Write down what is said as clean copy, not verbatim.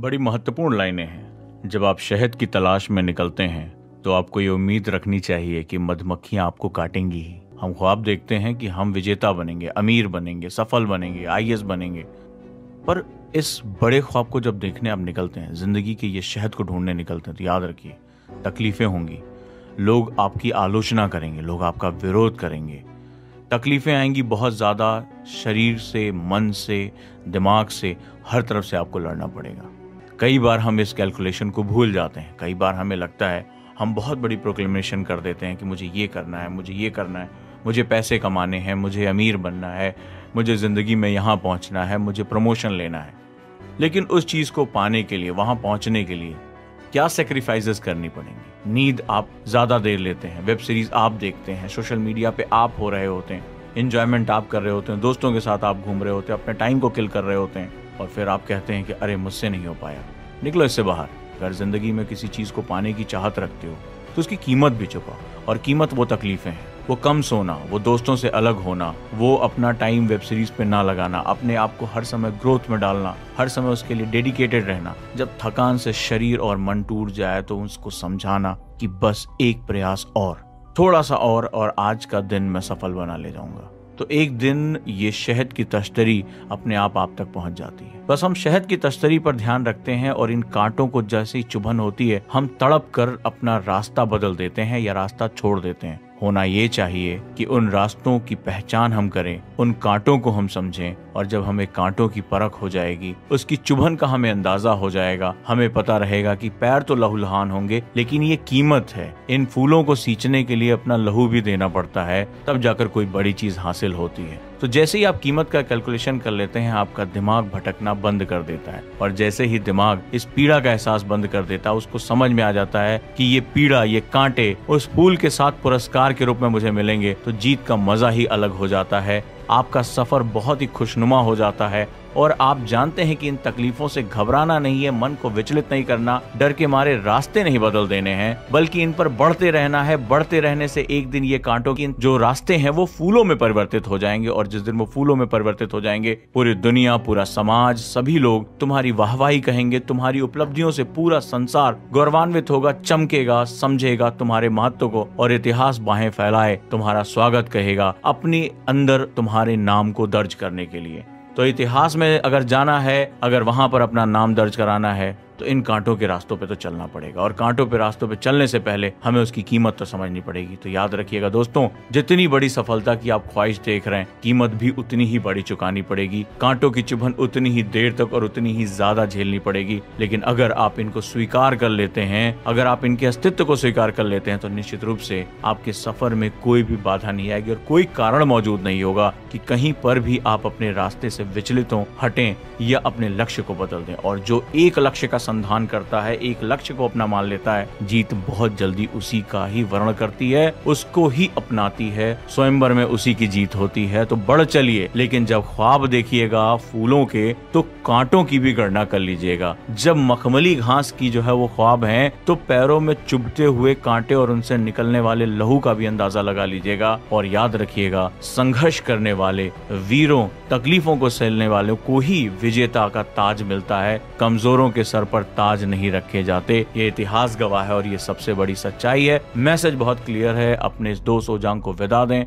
बड़ी महत्वपूर्ण लाइनें हैं। जब आप शहद की तलाश में निकलते हैं तो आपको ये उम्मीद रखनी चाहिए कि मधुमक्खियां आपको काटेंगी ही। हम ख्वाब देखते हैं कि हम विजेता बनेंगे, अमीर बनेंगे, सफल बनेंगे, आईएएस बनेंगे, पर इस बड़े ख्वाब को जब देखने आप निकलते हैं, जिंदगी के ये शहद को ढूंढने निकलते हैं, तो याद रखिए तकलीफें होंगी। लोग आपकी आलोचना करेंगे, लोग आपका विरोध करेंगे, तकलीफें आएंगी बहुत ज़्यादा। शरीर से, मन से, दिमाग से, हर तरफ से आपको लड़ना पड़ेगा। कई बार हम इस कैलकुलेशन को भूल जाते हैं। कई बार हमें लगता है, हम बहुत बड़ी प्रोक्लेमेशन कर देते हैं कि मुझे ये करना है, मुझे ये करना है, मुझे पैसे कमाने हैं, मुझे अमीर बनना है, मुझे ज़िंदगी में यहाँ पहुँचना है, मुझे प्रमोशन लेना है। लेकिन उस चीज़ को पाने के लिए, वहाँ पहुँचने के लिए क्या सेक्रीफाइसेस करनी पड़ेंगी। नींद आप ज़्यादा देर लेते हैं, वेब सीरीज़ आप देखते हैं, सोशल मीडिया पे आप हो रहे होते हैं, एंजॉयमेंट आप कर रहे होते हैं, दोस्तों के साथ आप घूम रहे होते हैं, अपने टाइम को किल कर रहे होते हैं, और फिर आप कहते हैं कि अरे मुझसे नहीं हो पाया। निकलो इससे बाहर। अगर ज़िंदगी में किसी चीज़ को पाने की चाहत रखते हो तो उसकी कीमत भी चुकाओ, और कीमत वो तकलीफ़ें हैं, वो कम सोना, वो दोस्तों से अलग होना, वो अपना टाइम वेब सीरीज़ पे ना लगाना, अपने आप को हर समय ग्रोथ में डालना, हर समय उसके लिए डेडिकेटेड रहना। जब थकान से शरीर और मन टूट जाए तो उसको समझाना कि बस एक प्रयास और, थोड़ा सा और आज का दिन मैं सफल बना ले जाऊंगा। तो एक दिन ये शहद की तश्तरी अपने आप तक पहुंच जाती है। बस हम शहद की तश्तरी पर ध्यान रखते हैं और इन कांटों को जैसे ही चुभन होती है, हम तड़प कर अपना रास्ता बदल देते हैं या रास्ता छोड़ देते हैं। होना ये चाहिए कि उन रास्तों की पहचान हम करें, उन कांटों को हम समझें, और जब हमें कांटों की परख हो जाएगी, उसकी चुभन का हमें अंदाजा हो जाएगा, हमें पता रहेगा कि पैर तो लहूलुहान होंगे, लेकिन ये कीमत है। इन फूलों को सींचने के लिए अपना लहू भी देना पड़ता है, तब जाकर कोई बड़ी चीज हासिल होती है। तो जैसे ही आप कीमत का कैलकुलेशन कर लेते हैं, आपका दिमाग भटकना बंद कर देता है, और जैसे ही दिमाग इस पीड़ा का एहसास बंद कर देता है, उसको समझ में आ जाता है कि ये पीड़ा, ये कांटे उस फूल के साथ पुरस्कार के रूप में मुझे मिलेंगे, तो जीत का मजा ही अलग हो जाता है। आपका सफर बहुत ही खुशनुमा हो जाता है, और आप जानते हैं कि इन तकलीफों से घबराना नहीं है, मन को विचलित नहीं करना, डर के मारे रास्ते नहीं बदल देने हैं, बल्कि इन पर बढ़ते रहना है। बढ़ते रहने से एक दिन ये कांटों की जो रास्ते हैं वो फूलों में परिवर्तित हो जाएंगे, और जिस दिन वो फूलों में परिवर्तित हो जाएंगे, पूरी दुनिया, पूरा समाज, सभी लोग तुम्हारी वाहवाही कहेंगे, तुम्हारी उपलब्धियों से पूरा संसार गौरवान्वित होगा, चमकेगा, समझेगा तुम्हारे महत्व को, और इतिहास बाहें फैलाए तुम्हारा स्वागत कहेगा अपने अंदर तुम्हारे नाम को दर्ज करने के लिए। तो इतिहास में अगर जाना है, अगर वहां पर अपना नाम दर्ज कराना है, तो इन कांटों के रास्तों पे तो चलना पड़ेगा, और कांटों पे रास्तों पे चलने से पहले हमें उसकी कीमत तो समझनी पड़ेगी। तो याद रखिएगा दोस्तों, जितनी बड़ी सफलता की आप ख्वाहिश देख रहे हैं, कीमत भी उतनी ही बड़ी चुकानी पड़ेगी। कांटों की चुभन उतनी ही देर तक और उतनी ही ज्यादा झेलनी पड़ेगी। लेकिन अगर आप इनको स्वीकार कर लेते हैं, अगर आप इनके अस्तित्व को स्वीकार कर लेते हैं, तो निश्चित रूप से आपके सफर में कोई भी बाधा नहीं आएगी, और कोई कारण मौजूद नहीं होगा कि कहीं पर भी आप अपने रास्ते से विचलित हों, हटें या अपने लक्ष्य को बदल दें। और जो एक लक्ष्य का संधान करता है, एक लक्ष्य को अपना मान लेता है, जीत बहुत जल्दी उसी का ही वर्ण करती है, उसको ही अपनाती है। स्वयंवर में उसी की जीत होती है। तो बढ़ चलिए, लेकिन जब ख्वाब देखिएगा फूलों के, तो कांटों की भी गणना कर लीजिएगा। जब मखमली घास की जो है वो ख्वाब है, तो पैरों में चुभते हुए कांटे और उनसे निकलने वाले लहू का भी अंदाजा लगा लीजिएगा। और याद रखिएगा, संघर्ष करने वाले वीरों, तकलीफों को सहने वालों को ही विजेता का ताज मिलता है, कमजोरों के सर पर ताज नहीं रखे जाते। ये इतिहास गवाह है, और ये सबसे बड़ी सच्चाई है। मैसेज बहुत क्लियर है। अपने इस दोस्त ओजांग को विदा दें।